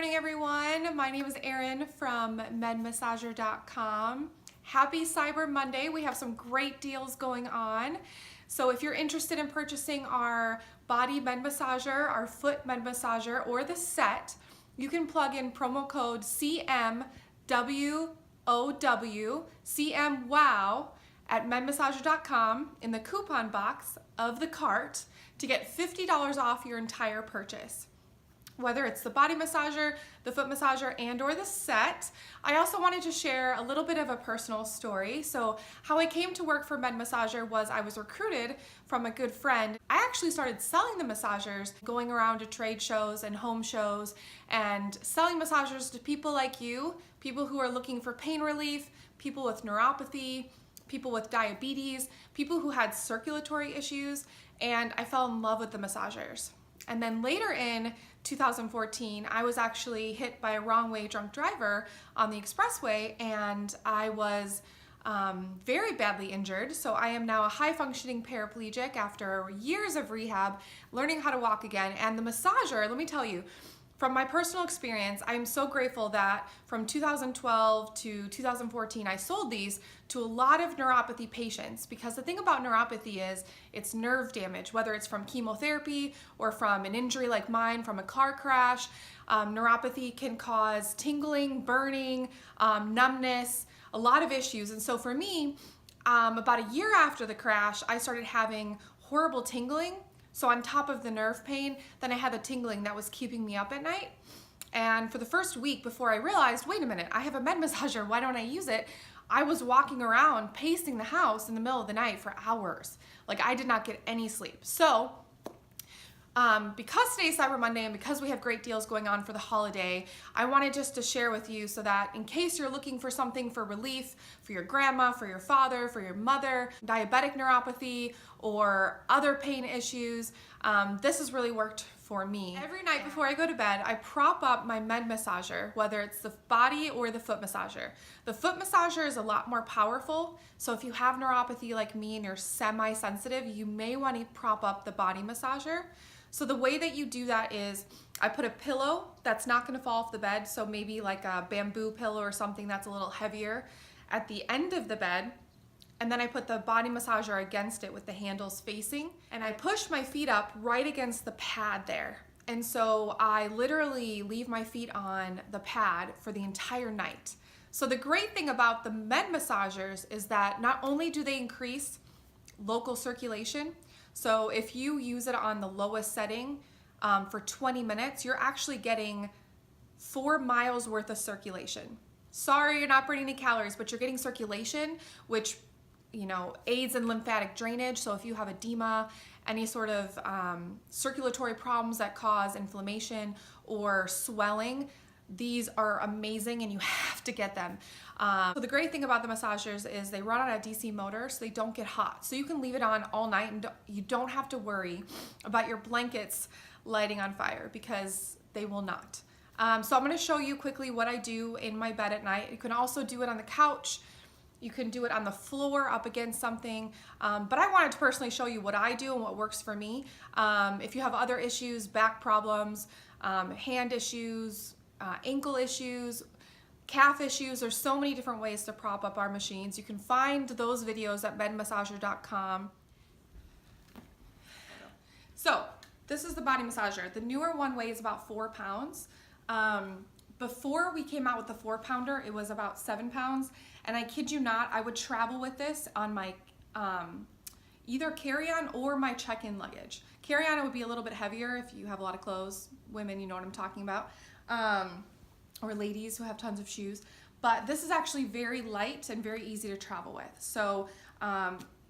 morning, everyone. My name is Erin from MedMassager.com. Happy Cyber Monday. We have some great deals going on. So if you're interested in purchasing our body med massager, our foot med massager, or the set, you can plug in promo code CMWOW, CMWOW at MedMassager.com in the coupon box of the cart to get $50 off your entire purchase. Whether it's the body massager, the foot massager, and or the set. I also wanted to share a little bit of a personal story. So how I came to work for MedMassager was I was recruited from a good friend. I actually started selling the massagers, going around to trade shows and home shows and selling massagers to people like you, people who are looking for pain relief, people with neuropathy, people with diabetes, people who had circulatory issues, and I fell in love with the massagers. And then later in 2014, I was actually hit by a wrong way drunk driver on the expressway, and I was very badly injured. So I am now a high functioning paraplegic after years of rehab, learning how to walk again. And the massager, let me tell you, from my personal experience, I am so grateful that from 2012 to 2014, I sold these to a lot of neuropathy patients, because the thing about neuropathy is it's nerve damage, whether it's from chemotherapy or from an injury like mine from a car crash. Neuropathy can cause tingling, burning, numbness, a lot of issues. And so for me, about a year after the crash, I started having horrible tingling. So on top of the nerve pain, then I had the tingling that was keeping me up at night. And for the first week before I realized, wait a minute, I have a med massager, why don't I use it? I was walking around pacing the house in the middle of the night for hours. Like, I did not get any sleep. So because today's Cyber Monday and because we have great deals going on for the holiday, I wanted just to share with you so that in case you're looking for something for relief for your grandma, for your father, for your mother, diabetic neuropathy, or other pain issues, this has really worked for me. Every night before I go to bed, I prop up my med massager, whether it's the body or the foot massager. The foot massager is a lot more powerful, so if you have neuropathy like me and you're semi-sensitive, you may want to prop up the body massager. So the way that you do that is I put a pillow that's not going to fall off the bed, so maybe like a bamboo pillow or something that's a little heavier at the end of the bed, and then I put the body massager against it with the handles facing, and I push my feet up right against the pad there. And so I literally leave my feet on the pad for the entire night. So the great thing about the med massagers is that not only do they increase local circulation, so if you use it on the lowest setting for 20 minutes, you're actually getting 4 miles worth of circulation. Sorry, you're not burning any calories, but you're getting circulation, which aids in lymphatic drainage. So if you have edema, any sort of circulatory problems that cause inflammation or swelling, these are amazing and you have to get them. So the great thing about the massagers is they run on a DC motor, so they don't get hot. So you can leave it on all night and you don't have to worry about your blankets lighting on fire, because they will not. So I'm going to show you quickly what I do in my bed at night. You can also do it on the couch. You can do it on the floor up against something, but I wanted to personally show you what I do and what works for me. If you have other issues, back problems, hand issues, ankle issues, calf issues, there's so many different ways to prop up our machines. You can find those videos at medmassager.com. So this is the body massager. The newer one weighs about 4 pounds. Before we came out with the 4-pounder, it was about 7 pounds. And I kid you not, I would travel with this on my either carry-on or my check-in luggage. Carry-on, it would be a little bit heavier if you have a lot of clothes. Women, you know what I'm talking about. Or ladies who have tons of shoes. But this is actually very light and very easy to travel with. So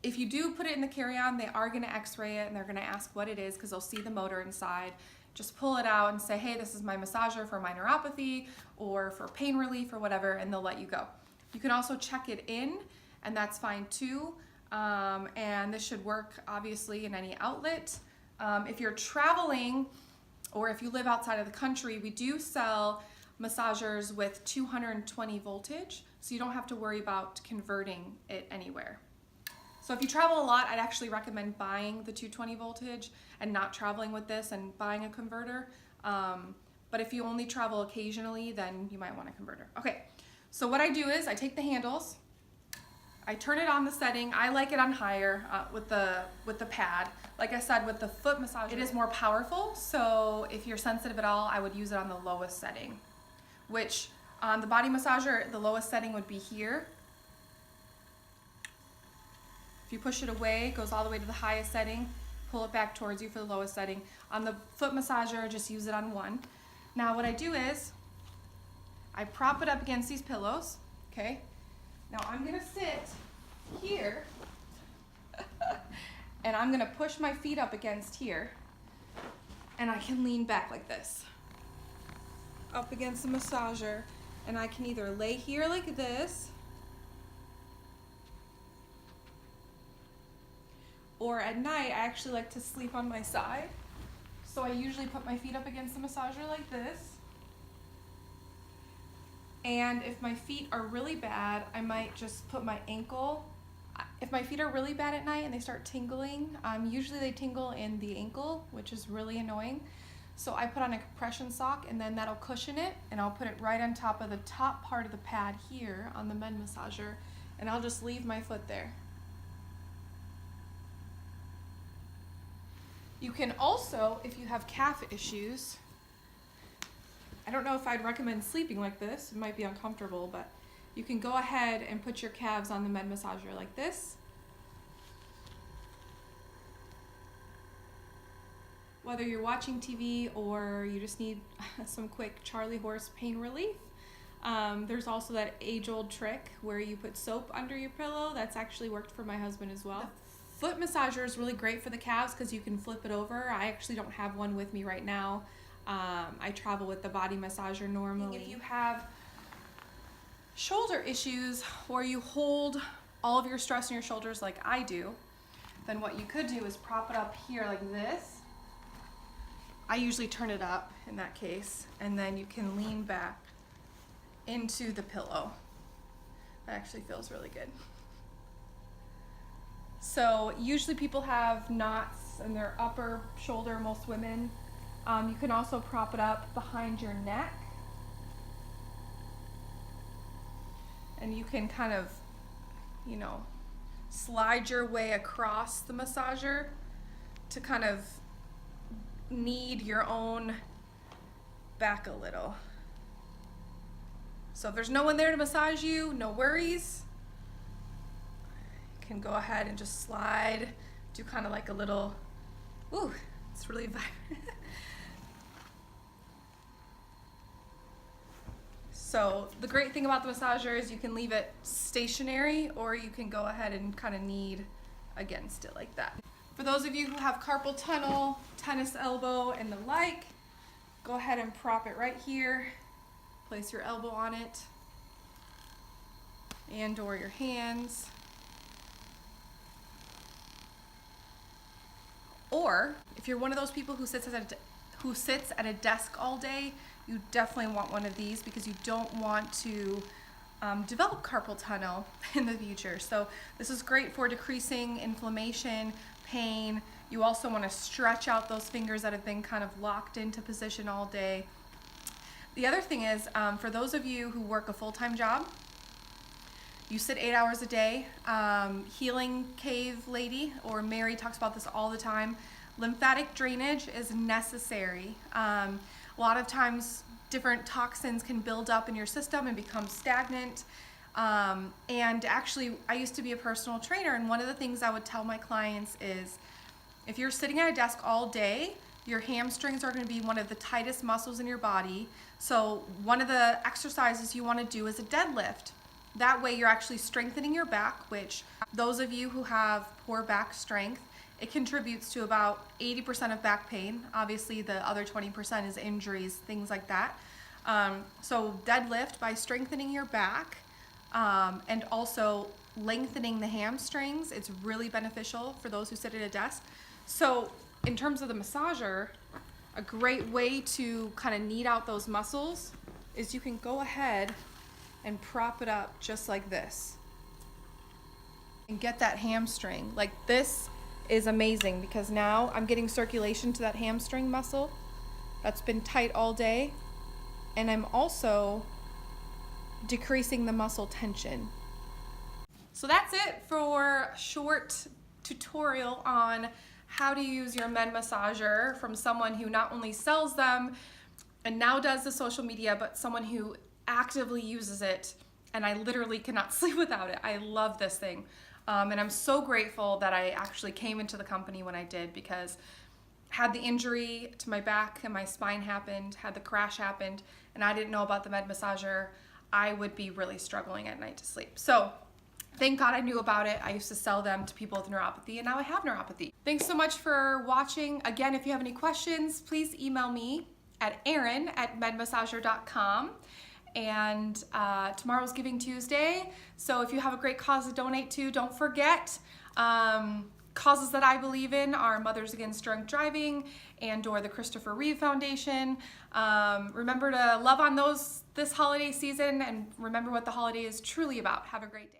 if you do put it in the carry-on, they are going to x-ray it and they're going to ask what it is, because they'll see the motor inside. Just pull it out and say, hey, this is my massager for my neuropathy or for pain relief or whatever, and they'll let you go. You can also check it in, and that's fine too. And this should work obviously in any outlet. If you're traveling or if you live outside of the country, we do sell massagers with 220 voltage, so you don't have to worry about converting it anywhere. So if you travel a lot, I'd actually recommend buying the 220 voltage and not traveling with this and buying a converter. but if you only travel occasionally, then you might want a converter. Okay, so what I do is I take the handles, I turn it on the setting. I like it on higher with the pad. Like I said, with the foot massager, it is more powerful. So if you're sensitive at all, I would use it on the lowest setting, which on the body massager, the lowest setting would be here. If you push it away, it goes all the way to the highest setting. Pull it back towards you for the lowest setting. On the foot massager, just use it on 1. Now what I do is, I prop it up against these pillows, okay? Now I'm gonna sit here, and I'm gonna push my feet up against here, and I can lean back like this, up against the massager, and I can either lay here like this, or at night, I actually like to sleep on my side. So I usually put my feet up against the massager like this. And if my feet are really bad, I might just put my ankle. If my feet are really bad at night and they start tingling, usually they tingle in the ankle, which is really annoying. So I put on a compression sock, and then that'll cushion it, and I'll put it right on top of the top part of the pad here on the MedMassager, and I'll just leave my foot there. You can also, if you have calf issues, I don't know if I'd recommend sleeping like this, it might be uncomfortable, but you can go ahead and put your calves on the MedMassager like this. Whether you're watching TV or you just need some quick Charlie horse pain relief, there's also that age-old trick where you put soap under your pillow. That's actually worked for my husband as well. The foot massager is really great for the calves because you can flip it over. I actually don't have one with me right now. I travel with the body massager normally. If you have shoulder issues or you hold all of your stress in your shoulders like I do, then what you could do is prop it up here like this. I usually turn it up in that case, and then you can lean back into the pillow. That actually feels really good. So usually people have knots in their upper shoulder, most women. You can also prop it up behind your neck. And you can kind of, you know, slide your way across the massager to kind of knead your own back a little. So if there's no one there to massage you, no worries. You can go ahead and just slide, do kind of like a little, ooh, it's really vibrant. So the great thing about the massager is you can leave it stationary, or you can go ahead and kind of knead against it like that. For those of you who have carpal tunnel, tennis elbow, and the like, go ahead and prop it right here. Place your elbow on it, and or your hands. Or if you're one of those people who sits at a desk all day, you definitely want one of these because you don't want to develop carpal tunnel in the future. So this is great for decreasing inflammation, pain. You also want to stretch out those fingers that have been kind of locked into position all day. The other thing is, for those of you who work a full-time job, you sit 8 hours a day. Healing Cave Lady, or Mary, talks about this all the time. Lymphatic drainage is necessary. A lot of times different toxins can build up in your system and become stagnant. And actually, I used to be a personal trainer, and one of the things I would tell my clients is, if you're sitting at a desk all day, your hamstrings are going to be one of the tightest muscles in your body. So one of the exercises you want to do is a deadlift. That way you're actually strengthening your back, which those of you who have poor back strength, it contributes to about 80% of back pain. Obviously the other 20% is injuries, things like that. So deadlift by strengthening your back and also lengthening the hamstrings. It's really beneficial for those who sit at a desk. So in terms of the massager, a great way to kind of knead out those muscles is you can go ahead and prop it up just like this and get that hamstring. Like, this is amazing because now I'm getting circulation to that hamstring muscle, that's been tight all day, and I'm also decreasing the muscle tension. So that's it for a short tutorial on how to use your MedMassager from someone who not only sells them and now does the social media, but someone who actively uses it, and I literally cannot sleep without it. I love this thing. And I'm so grateful that I actually came into the company when I did, because had the injury to my back and my spine happened, had the crash happened, and I didn't know about the MedMassager, I would be really struggling at night to sleep. So thank God I knew about it. I used to sell them to people with neuropathy, and now I have neuropathy. Thanks so much for watching. Again, if you have any questions, please email me at Erin@medmassager.com. And tomorrow's Giving Tuesday, so if you have a great cause to donate to, don't forget. Causes that I believe in are Mothers Against Drunk Driving and/or the Christopher Reeve Foundation. Remember to love on those this holiday season, and remember what the holiday is truly about. Have a great day.